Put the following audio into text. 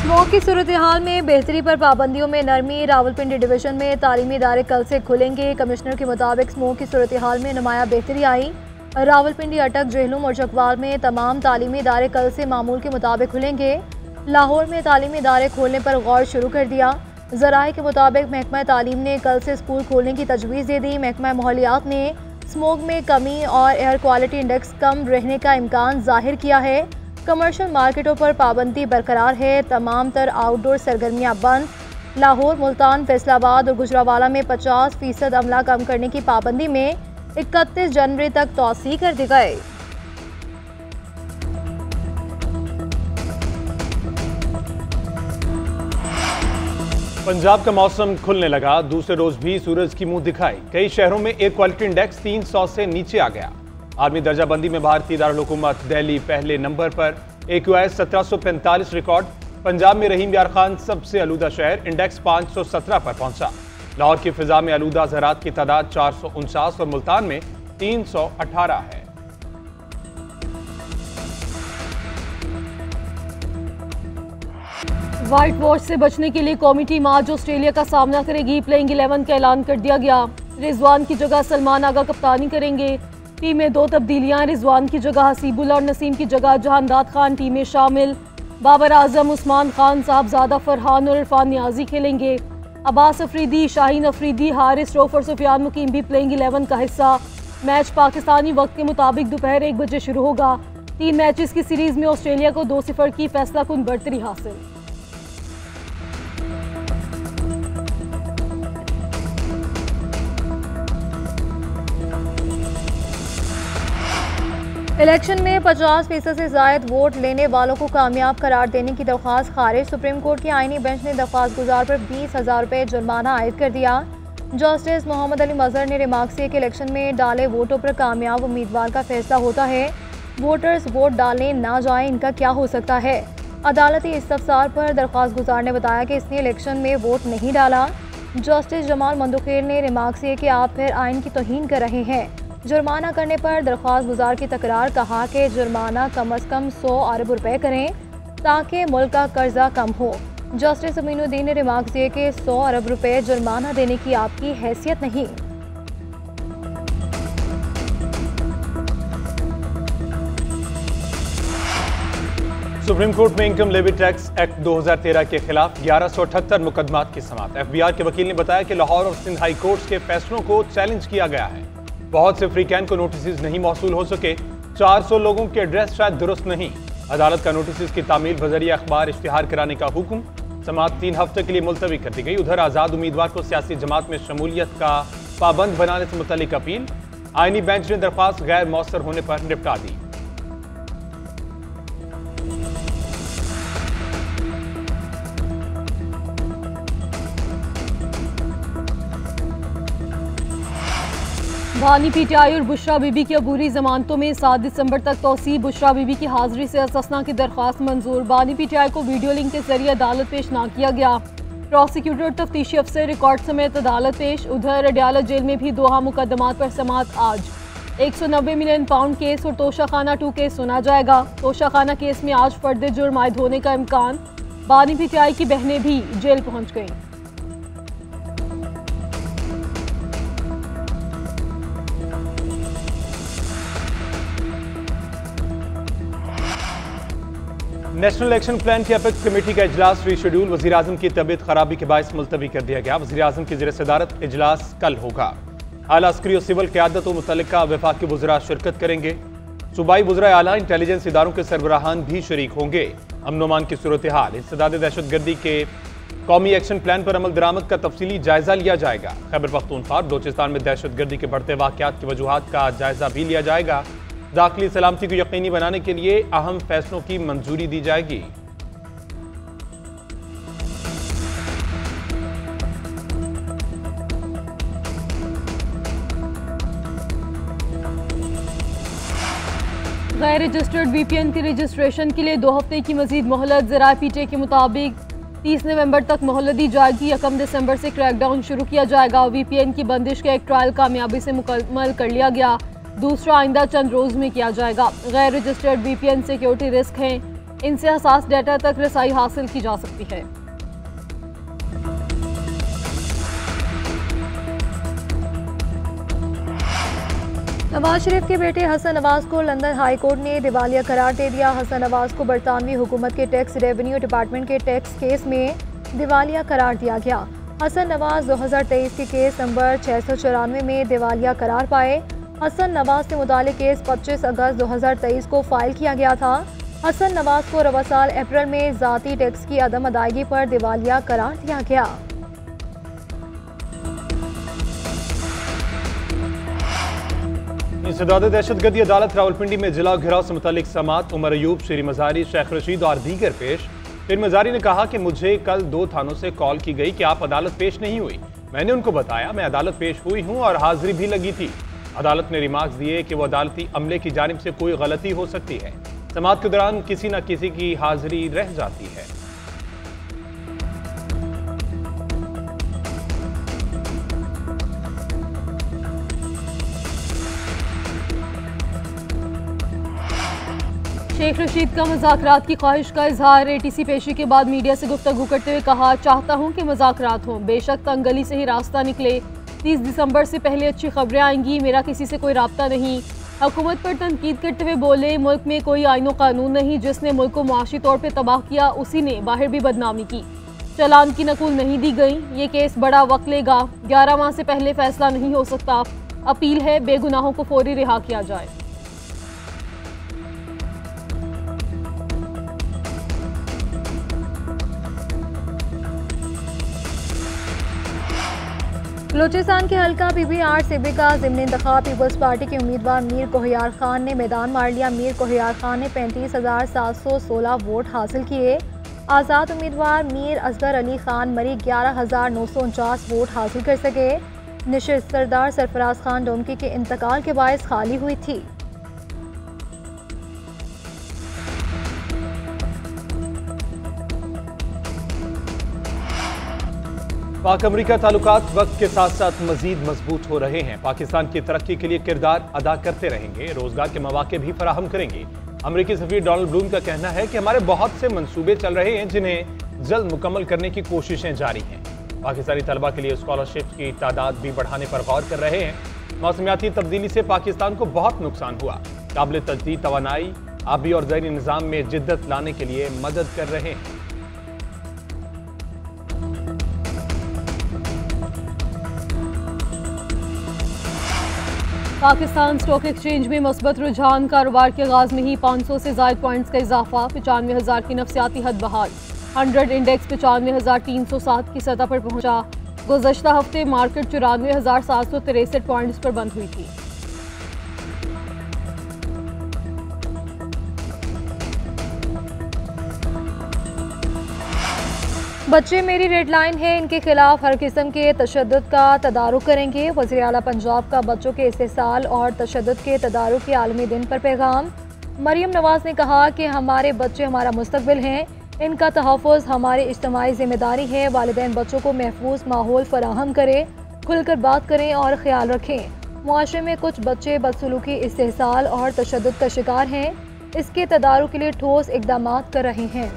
Smoke की सूरत हाल में बेहतरी पर पाबंदियों में नरमी। रावलपिंडी डिवीजन में तालीमी इदारे कल से खुलेंगे। कमिश्नर के मुताबिक स्मोक की सूरत हाल में नुमाया बेहतरी आई। रावलपिंडी, अटक, जेहलूम और चकवाल में तमाम तालीमी इदारे कल से मामूल के मुताबिक खुलेंगे। लाहौर में तालीमी इदारे खोलने पर गौर शुरू कर दिया। ज़राए के मुताबिक महकमा तालीम ने कल से स्कूल खोलने की तजवीज़ दे दी। महकमा माहौलियात ने स्मोक में कमी और एयर क्वालिटी इंडेक्स कम रहने का इम्कान जाहिर किया है। कमर्शियल मार्केटों पर पाबंदी बरकरार है। तमाम तर आउटडोर सरगर्मियाँ बंद। लाहौर, मुल्तान, फैसलाबाद और गुजरावाला में 50% अमला कम करने की पाबंदी में 31 जनवरी तक तौसी कर दी गई। पंजाब का मौसम खुलने लगा। दूसरे रोज भी सूरज की मुंह दिखाई। कई शहरों में एयर क्वालिटी इंडेक्स 300 से नीचे आ गया। आलमी दर्जाबंदी में भारतीय दारुल-हुकूमत दिल्ली पहले नंबर पर। AQI 1745 record. पंजाब में रहीम यार खान सबसे आलूदा शहर, इंडेक्स 517 पर पहुंचा। लाहौर की फिजा में आलूदा ज़रात की तादाद 449 और मुल्तान में 318 है। व्हाइट वॉश से बचने के लिए कौमी टीम आज ऑस्ट्रेलिया का सामना करेगी। प्लेइंग 11 का ऐलान कर दिया गया। रिजवान की जगह सलमान आगा कप्तानी करेंगे। टीम में 2 तब्दीलियां। रिजवान की जगह हसीबुल्ला और नसीम की जगह जहानदाद खान टीम में शामिल। बाबर आजम, उस्मान खान, साहबजादा फरहान और इरफान नियाजी खेलेंगे। अब्बास अफरीदी, शाहीन अफरीदी, हारिस रऊफ और सुफियान मुकीम भी प्लेइंग 11 का हिस्सा। मैच पाकिस्तानी वक्त के मुताबिक दोपहर 1 बजे शुरू होगा। 3 मैचेस की सीरीज में ऑस्ट्रेलिया को 2-0 की फैसला कुन बढ़तरी हासिल। इलेक्शन में 50% से ज़ायद वोट लेने वालों को कामयाब करार देने की दरख्वास्त खारिज। सुप्रीम कोर्ट की आईनी बेंच ने दरख्वास्त गुजार पर 20,000 रुपये जुर्माना आयद कर दिया। जस्टिस मोहम्मद अली मजहर ने रिमार्क किया कि इलेक्शन में डाले वोटों पर कामयाब उम्मीदवार का फैसला होता है। वोटर्स वोट डालने ना जाएं, इनका क्या हो सकता है। अदालती इस्तफसार पर दरख्वास्त गुजार ने बताया कि इसने इलेक्शन में वोट नहीं डाला। जस्टिस जमाल मंदुखेर ने रिमार्क किया कि आप फिर आइन की तौहीन कर रहे हैं। जुर्माना करने पर दरख्वास्त गुजार की तकरार। कहा कि जुर्माना कम अज़ कम 100 अरब रुपए करें ताकि मुल्क का कर्जा कम हो। जस्टिस अमीनुद्दीन ने रिमार्क दिए कि 100 अरब रुपए जुर्माना देने की आपकी हैसियत नहीं। सुप्रीम कोर्ट में इनकम लेवी टैक्स एक्ट 2013 के खिलाफ 1178 मुकदमात की समाअत। FBI के वकील ने बताया कि लाहौर और सिंध हाई कोर्ट के फैसलों को चैलेंज किया गया है। बहुत से फ्री कैन को नोटिस नहीं मौसूल हो सके। 400 लोगों के एड्रेस शायद दुरुस्त नहीं। अदालत का नोटिस की तामील बजरिया अखबार इश्तिहार कराने का हुक्म। समाअत 3 हफ्ते के लिए मुलतवी कर दी गई। उधर आज़ाद उम्मीदवार को सियासी जमात में शमूलियत का पाबंद बनाने से मुतल्लिक अपील। आईनी बेंच ने दरख्वास्त गैर मौसर होने पर निपटा दी। बानी PTI और बुशरा बीबी की अबूरी जमानतों में 7 दिसंबर तक तौसी। बुशरा बीबी की हाजिरी से इस्तिस्ना की दरख्वास्त मंजूर। बानी PTI को वीडियो लिंक के जरिए अदालत पेश ना किया गया। प्रोसिक्यूटर और तफ्तीशी अफसर रिकॉर्ड समेत अदालत पेश। उधर अडयाला जेल में भी 2 मुकदमात पर समाअत आज। 190 मिलियन पाउंड केस और तोशाखाना 2 केस सुना जाएगा। तोशाखाना केस में आज फर्द जुर्म आयद होने का इम्कान। बानी PTI की बहनें भी जेल पहुंच गईं। नेशनल इलेक्शन प्लान की अपेक्स कमेटी का इजलास रीशेड्यूल। वज़ीर आज़म की तबीयत खराबी के बायस मुलतवी कर दिया गया। वज़ीर आज़म की ज़ेर सदारत इजलास कल होगा। आला अस्करी और सिविल क़यादत व मुतल्लिका वफाकी वज़रा शिरकत करेंगे। सूबाई वज़रा आला इंटेलिजेंस इदारों के सरबराहान भी शरीक होंगे। अमन अमान की सूरत हाल, इंसदाद दहशतगर्दी के कौमी एक्शन प्लान पर अमल दरामद का तफसीली जायजा लिया जाएगा। खैबर पख्तूनख्वा और बलोचिस्तान में दहशतगर्दी के बढ़ते वाक़यात की वजूहात का जायजा भी लिया जाएगा। दाखिली सलामती को यकीनी बनाने के लिए अहम फैसलों की मंजूरी दी जाएगी। गैर रजिस्टर्ड VPN की रजिस्ट्रेशन के लिए 2 हफ्ते की मजीद मोहलत। ज़राए PTI के मुताबिक 30 नवंबर तक मोहलत दी जाएगी। 1 दिसंबर से क्रैकडाउन शुरू किया जाएगा। VPN की बंदिश का एक ट्रायल कामयाबी से मुकम्मल कर लिया गया। दूसरा आइंदा चंद रोज में किया जाएगा। गैर रजिस्टर्ड VPN सिक्योरिटी रिस्क हैं। इनसे हसास डाटा तक रसाई हासिल की जा सकती है। नवाज शरीफ के बेटे हसन नवाज को लंदन हाई कोर्ट ने दिवालिया करार दे दिया। हसन नवाज को बरतानवी हुकूमत के टैक्स रेवेन्यू डिपार्टमेंट के टैक्स केस में दिवालिया करार दिया गया। हसन नवाज 2023 के केस नंबर 694 में दिवालिया करार पाए। हसन नवाज से मुतालिक केस 25 अगस्त 2023 को फाइल किया गया था। हसन नवाज को रवा साल अप्रैल में ज़ाती टैक्स की अदम अदायगी पर दिवालिया करार दिया गया। इंसदाद दहशतगर्दी अदालत रावलपिंडी में जिला घिराव से मुतालिक समात उमर अयूब, शेरी मजारी, शेख रशीद और दीगर पेश। शेरी मजारी ने कहा कि मुझे कल 2 थानों से कॉल की गई कि आप अदालत पेश नहीं हुई। मैंने उनको बताया मैं अदालत पेश हुई हूं और हाजिरी भी लगी थी। अदालत ने रिमार्क्स दिए कि वो अदालती अमले की जानिब से कोई गलती हो सकती है। समात के दौरान किसी न किसी की हाजिरी रह जाती है। शेख रशीद का मुज़ाकरात की ख्वाहिश का इजहार। एटीसी पेशी के बाद मीडिया से गुफ्तगू करते हुए कहा, चाहता हूं कि मुज़ाकरात हों, बेशक तंगली से ही रास्ता निकले। 30 दिसंबर से पहले अच्छी खबरें आएंगी, मेरा किसी से कोई राब्ता नहीं। हुकूमत पर तनकीद करते हुए बोले, मुल्क में कोई आईन व कानून नहीं। जिसने मुल्क को मुआशी तौर पर तबाह किया उसी ने बाहर भी बदनामी की। चालान की नकूल नहीं दी गई। ये केस बड़ा वक्त लेगा। 11 माह से पहले फैसला नहीं हो सकता। अपील है बेगुनाहों को फौरी रिहा किया जाए। बलूचिस्तान के हल्का PB8 सिबी का ज़िमनी इंतखाब पीपल्स पार्टी के उम्मीदवार मीर कोहियार खान ने मैदान मार लिया। मीर कोहियार खान ने 35,716 वोट हासिल किए। आज़ाद उम्मीदवार मीर असगर अली खान मरी 11,949 वोट हासिल कर सके। निशिस्त सरदार सरफराज खान डोमकी के इंतकाल के बायस खाली हुई थी। पाक अमरीका ताल्लुकात वक्त के साथ साथ मजीद मजबूत हो रहे हैं। पाकिस्तान की तरक्की के लिए किरदार अदा करते रहेंगे, रोजगार के मौके भी फराहम करेंगे। अमरीकी सफीर डोनाल्ड ब्लूम का कहना है कि हमारे बहुत से मंसूबे चल रहे हैं जिन्हें जल्द मुकम्मल करने की कोशिशें जारी हैं। पाकिस्तानी तलबा के लिए स्कॉलरशिप की तादाद भी बढ़ाने पर गौर कर रहे हैं। मौसमियाती तब्दीली से पाकिस्तान को बहुत नुकसान हुआ। काबिल तजदीद तवानाई आबी और ज़ैनी निज़ाम में जिद्दत लाने के लिए मदद कर रहे हैं। पाकिस्तान स्टॉक एक्सचेंज में मुस्बत रुझान। कारोबार के आगाज में ही 500 से ज़ायद पॉइंट्स का इजाफा। 95,000 की नफसियाती हद बहाल। 100 इंडेक्स 95,307 की सतह पर पहुंचा। गुज़श्ता हफ्ते मार्केट 94,763 पॉइंट्स पर बंद हुई थी। बच्चे मेरी रेड लाइन है, इनके खिलाफ हर किस्म के तशद्दुद का तदारुक करेंगे। वज़ीर आला पंजाब का बच्चों के इस्तेसाल और तशद्दुद के तदारुक के आलमी दिन पर पैगाम। मरियम नवाज ने कहा कि हमारे बच्चे हमारा मुस्तकबिल हैं, इनका तहफ़्फ़ुज़ हमारी इज्तिमाई जिम्मेदारी है। वालिदैन बच्चों को महफूज माहौल फराहम करें, खुलकर बात करें और ख्याल रखें। मुआशरे में कुछ बच्चे बदसलूकी, इस्तेसाल और तशद्दुद का शिकार हैं, इसके तदारुक के लिए ठोस इक़दामात कर रहे हैं।